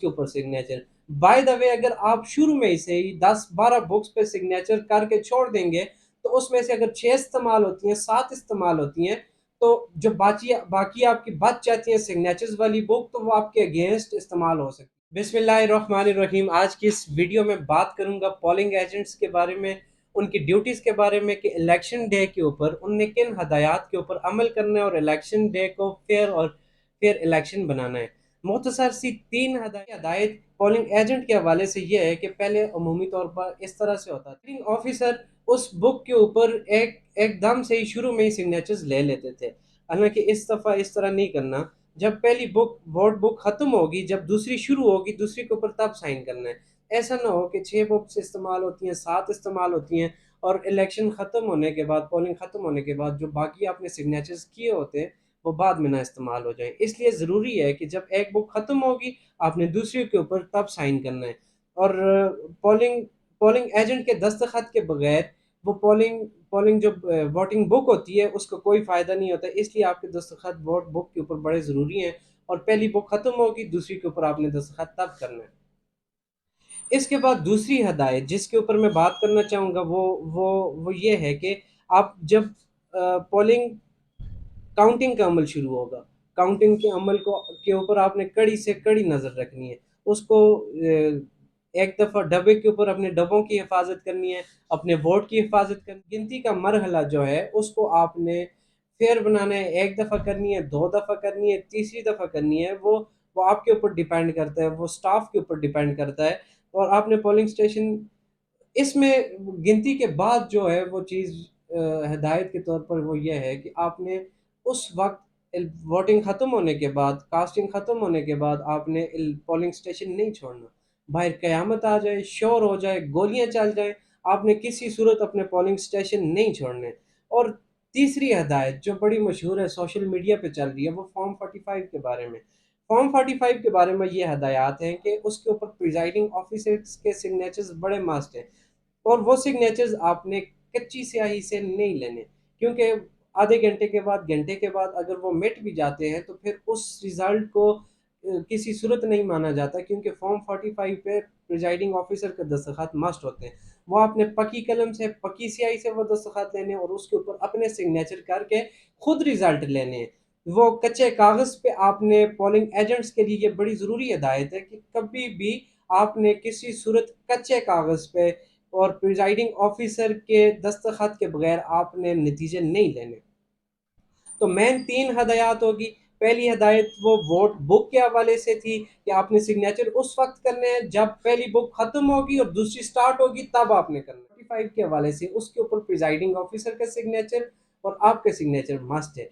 کے اوپر signature. By the وے اگر آپ شروع میں سے ہی 10-12 بکس پہ سگنیچر کر کے چھوڑ دیں گے تو اس میں سے اگر 6 استعمال ہوتی ہیں، 7 استعمال ہوتی ہیں، تو جو باقی آپ کی بچ جاتی ہیں سگنیچرز والی بک تو وہ آپ کے اگینسٹ استعمال ہو سکتی. بسم اللہ الرحمن الرحیم. آج کی اس ویڈیو میں بات کروں گا پولنگ ایجنٹس کے بارے میں، ان کی ڈیوٹیز کے بارے میں کہ الیکشن ڈے کے اوپر ان نے کن ہدایات کے اوپر عمل کرنا ہے اور الیکشن ڈے کو فیئر الیکشن بنانا ہے. مختصر سی 3 ہدایت پولنگ ایجنٹ کے حوالے سے یہ ہے کہ پہلے عمومی طور پر اس طرح سے ہوتا ہے، پولنگ آفیسر اس بک کے اوپر ایک دم سے ہی شروع میں ہی سگنیچرز لے لیتے تھے. حالانکہ اس دفعہ اس طرح نہیں کرنا. جب پہلی ووٹ بک ختم ہوگی، جب دوسری شروع ہوگی، دوسری کے اوپر تب سائن کرنا ہے. ایسا نہ ہو کہ 6 بکس استعمال ہوتی ہیں، 7 استعمال ہوتی ہیں اور الیکشن ختم ہونے کے بعد، پولنگ ختم ہونے کے بعد جو باقی آپ نے سگنیچرز کیے ہوتے ہیں وہ بعد میں نہ استعمال ہو جائیں. اس لیے ضروری ہے کہ جب ایک بک ختم ہوگی آپ نے دوسری کے اوپر تب سائن کرنا ہے. اور پولنگ ایجنٹ کے دستخط کے بغیر وہ پولنگ جو ووٹنگ بک ہوتی ہے اس کو کوئی فائدہ نہیں ہوتا. اس لیے آپ کے دستخط ووٹ بک کے اوپر بڑے ضروری ہیں، اور پہلی بک ختم ہوگی دوسری کے اوپر آپ نے دستخط تب کرنا ہے. اس کے بعد دوسری ہدایت جس کے اوپر میں بات کرنا چاہوں گا وہ یہ ہے کہ آپ جب پولنگ کاؤنٹنگ کا عمل شروع ہوگا، کاؤنٹنگ کے عمل کے اوپر آپ نے کڑی سے کڑی نظر رکھنی ہے. اس کو ایک دفعہ ڈبے کے اوپر اپنے ڈبوں کی حفاظت کرنی ہے، اپنے ووٹ کی حفاظت کرنی. گنتی کا مرحلہ جو ہے اس کو آپ نے فیئر بنانا ہے. ایک دفعہ کرنی ہے، 2 دفعہ کرنی ہے، تیسری دفعہ کرنی ہے، وہ آپ کے اوپر ڈیپینڈ کرتا ہے، وہ سٹاف کے اوپر ڈیپینڈ کرتا ہے. اور آپ نے پولنگ اسٹیشن اس میں گنتی کے بعد جو ہے وہ چیز ہدایت کے طور پر وہ یہ ہے کہ آپ نے اس وقت ووٹنگ ختم ہونے کے بعد، کاسٹنگ ختم ہونے کے بعد آپ نے پولنگ اسٹیشن نہیں چھوڑنا. باہر قیامت آ جائے، شور ہو جائے، گولیاں چل جائیں، آپ نے کسی صورت اپنے پولنگ اسٹیشن نہیں چھوڑنے. اور تیسری ہدایت جو بڑی مشہور ہے، سوشل میڈیا پہ چل رہی ہے، وہ فارم 45 کے بارے میں. فارم 45 کے بارے میں یہ ہدایات ہیں کہ اس کے اوپر پریزائڈنگ آفیسرز کے سگنیچرز بڑے ماسٹ ہیں، اور وہ سگنیچرز آپ نے کچی سیاہی سے نہیں لینے، کیونکہ آدھے گھنٹے کے بعد، گھنٹے کے بعد اگر وہ مٹ بھی جاتے ہیں تو پھر اس ریزلٹ کو کسی صورت نہیں مانا جاتا، کیونکہ فارم 45 پہ پریزائڈنگ آفیسر کا دستخط مسٹ ہوتے ہیں. وہ آپ نے پکی قلم سے، پکی سیاہی سے وہ دستخط لینے اور اس کے اوپر اپنے سگنیچر کر کے خود ریزلٹ لینے ہیں. وہ کچے کاغذ پہ آپ نے پولنگ ایجنٹس کے لیے یہ بڑی ضروری ہدایت ہے کہ کبھی بھی آپ نے کسی صورت کچے کاغذ پہ اور پریزائڈنگ آفیسر کے دستخط کے بغیر آپ نے نتیجے نہیں لینے. تو مین 3 ہدایات ہوگی. پہلی ہدایت وہ ووٹ بک کے حوالے سے تھی کہ آپ نے سگنیچر اس وقت کرنے ہیں جب پہلی بک ختم ہوگی اور دوسری سٹارٹ ہوگی تب آپ نے کرنا. 45 کے حوالے سے اس کے اوپر پریزائڈنگ آفیسر کا سگنیچر اور آپ کا سگنیچر مسٹ ہے.